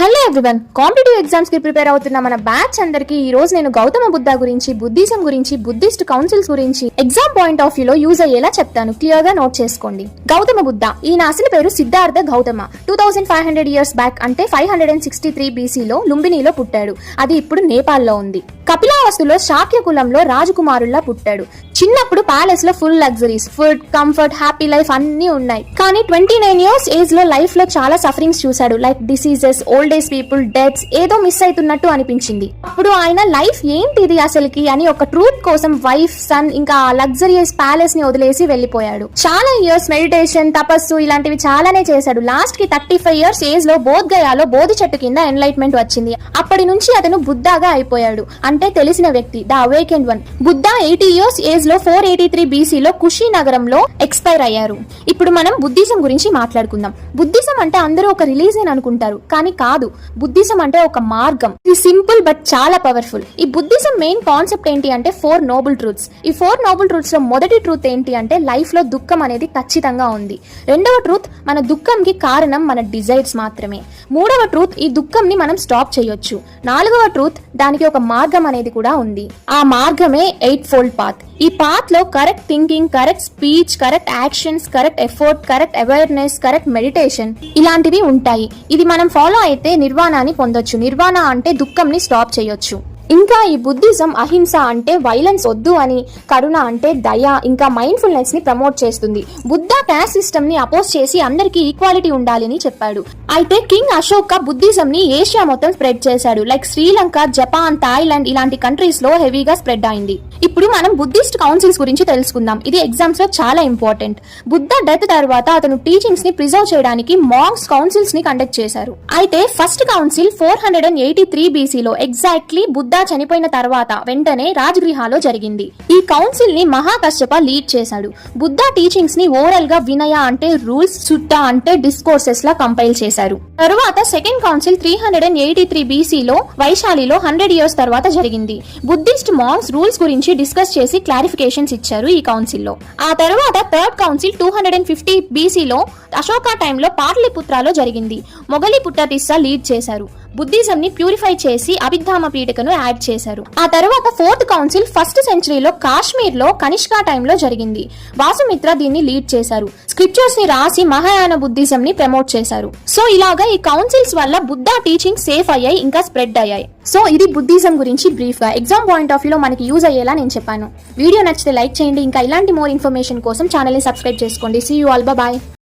Hello everyone, competitive exams కి prepare అవుతున్న మన బ్యాచ్ అందరికి ఈ రోజు నేను గౌతమ బుద్ధ గురించి, బుద్ధిజం గురించి, బుద్ధిస్ట్ కౌన్సిల్స్ గురించి ఎగ్జామ్ పాయింట్ ఆఫ్ వ్యూ లో యూజ్ అయ్యేలా చెప్తాను. క్లియర్ గా నోట్ చేసుకోండి. గౌతమ బుద్ధ, ఈయన అసలు పేరు సిద్ధార్థ గౌతమ. 2500 ఇయర్స్ బ్యాక్ అంటే 563 BC లో లుంబినీలో పుట్టాడు. అది ఇప్పుడు నేపాల్లో ఉంది. కపిలావస్తులో శాక్య కులంలో రాజకుమారుల్లా పుట్టాడు. చిన్నప్పుడు ప్యాలెస్ లో full luxuries, food, comfort, happy life అన్ని ఉన్నాయి. కానీ 29 ఇయర్స్ ఏజ్ లో లైఫ్ లో చాలా సఫరింగ్స్ చూశాడు. Like diseases, old age people, deaths, ఏదో మిస్ అవుతున్నట్టు అనిపించింది. అప్పుడు ఆయన లైఫ్ ఏంటిది అసలుకి అని ఒక ట్రూత్ కోసం వైఫ్, సన్, ఇంకా లగ్జరియస్ ప్యాలెస్ ని వదిలేసి వెళ్లిపోయాడు. చాలా ఇయర్స్ మెడిటేషన్, తపస్సు ఇలాంటివి చాలానే చేశాడు. లాస్ట్ కి 35 ఇయర్స్ ఏజ్ లో బోధ్ గయాలో బోధి చెట్టు కింద ఎన్లైట్మెంట్ వచ్చింది. అప్పటి నుంచి అతను బుద్ధాగా అయిపోయాడు. అంటే తెలిసిన వ్యక్తి, the awakened one. Buddha 80 years age లో 483 BC లో కుషి నగరంలో ఎక్స్పైర్ అయ్యారు. ఇప్పుడు మనం బుద్ధిజం గురించి మాట్లాడుకుందాం. బుద్ధిజం అంటే అందరూ ఒక రిలీజియన్ అనుకుంటారు, కానీ కాదు. బుద్ధిజం అంటే ఒక మార్గం. ఇది సింపుల్ బట్ చాలా పవర్ఫుల్. ఈ బుద్ధిజం మెయిన్ కాన్సెప్ట్ ఏంటి అంటే 4 నోబుల్ ట్రూత్స్. ఈ 4 నోబుల్ ట్రూత్స్ లో మొదటి ట్రూత్ ఏంటి అంటే లైఫ్ లో దుఃఖం అనేది ఖచ్చితంగా ఉంది. రెండవ ట్రూత్, మన దుఃఖంకి కారణం మన డిజైర్స్ మాత్రమే. మూడవ ట్రూత్, ఈ దుఃఖంని మనం స్టాప్ చేయొచ్చు. నాలుగవ ట్రూత్, దానికి ఒక మార్గం అనేది కూడా ఉంది. ఆ మార్గమే 8 ఫోల్డ్ పాత్. ఈ పాత్ లో correct thinking, correct speech, correct actions, correct effort, correct awareness, correct meditation ఇలాంటివి ఉంటాయి. ఇది మనం ఫాలో అయితే నిర్వాణాన్ని పొందొచ్చు. నిర్వాణ అంటే దుఃఖంని స్టాప్ చేయొచ్చు. ఇంకా ఈ బుద్ధిజం అహింస అంటే వైలెన్స్ వద్దు అని, కరుణ అంటే దయ, ఇంకా మైండ్ఫుల్నెస్ ని ప్రమోట్ చేస్తుంది. బుద్ధ క్యాస్ట్ సిస్టమ్ ని అపోజ్ చేసి అందరికీ ఈక్వాలిటీ ఉండాలి అని చెప్పాడు. అయితే కింగ్ అశోక బుద్ధిజం ని ఏషియా మొత్తం స్ప్రెడ్ చేశాడు. లైక్ శ్రీలంక, జపాన్, థాయిలాండ్ ఇలాంటి కంట్రీస్ లో హెవీగా స్ప్రెడ్ అయింది. ఇప్పుడు మనం బుద్ధిస్ట్ కౌన్సిల్స్ గురించి తెలుసుకుందాం. ఇది ఎగ్జామ్స్ లో చాలా ఇంపార్టెంట్. బుద్ధ డెత్ తర్వాత అతను టీచింగ్స్ ని ప్రిజర్వ్ చేయడానికి మాంక్స్ కౌన్సిల్స్ ని కండక్ట్ చేశారు. అయితే ఫస్ట్ కౌన్సిల్ 483 BC లో ఎగ్జాక్ట్లీ బుద్ధ చనిపోయిన తర్వాత వెంటనే రాజగృహాలో జరిగింది. ఈ కౌన్సిల్ ని మహాకశ్యప లీడ్ చేశాడు. బుద్ధ టీచింగ్స్ ని ఓవరాల్ గా వినయ అంటే రూల్స్, సుట్ట అంటే డిస్కోర్సెస్ లా కంపైల్ చేశారు. తరువాత సెకండ్ కౌన్సిల్ 383 BC లో వైశాలిలో 100 ఇయర్స్ తర్వాత జరిగింది. బుద్ధిస్ట్ మాంక్స్ రూల్స్ గురించి డిస్కస్ చేసి క్లారిఫికేషన్స్ ఇచ్చారు ఈ కౌన్సిల్ లో. ఆ తర్వాత థర్డ్ కౌన్సిల్ 250 BC లో అశోక టైంలో పాటలిపుత్రలో జరిగింది. మొగలిపుట్ట తిస్సా లీడ్ చేశారు. బుద్ధిజం ని ప్యూరిఫై చేసి అభిధామ పీఠికను యాడ్ చేశారు. ఆ తర్వాత ఫోర్త్ కౌన్సిల్ 1st సెంచరీలో కాశ్మీర్ లో కనిష్కా టైంలో జరిగింది. వాసుమిత్ర దీన్ని లీడ్ చేశారు. స్క్రిప్చర్స్ ని రాసి మహాయాన బుద్ధిజం ని ప్రమోట్ చేశారు. సో ఇలాగా ఈ కౌన్సిల్స్ వల్ల బుద్ధ టీచింగ్ సేఫ్ అయ్యాయి, ఇంకా స్ప్రెడ్ అయ్యాయి. సో ఇది బుద్ధిజం గురించి బ్రీఫ్ గా ఎగ్జామ్ పాయింట్ ఆఫ్ వ్యూ లో మనకి యూజ్ అయ్యేలా నేను చెప్పాను. వీడియో నచ్చితే లైక్ చేయండి. ఇంకా ఇలాంటి మోర్ ఇన్ఫర్మేషన్ కోసం ఛానల్ ని సబ్స్క్రైబ్ చేసుకోండి. See you all, by.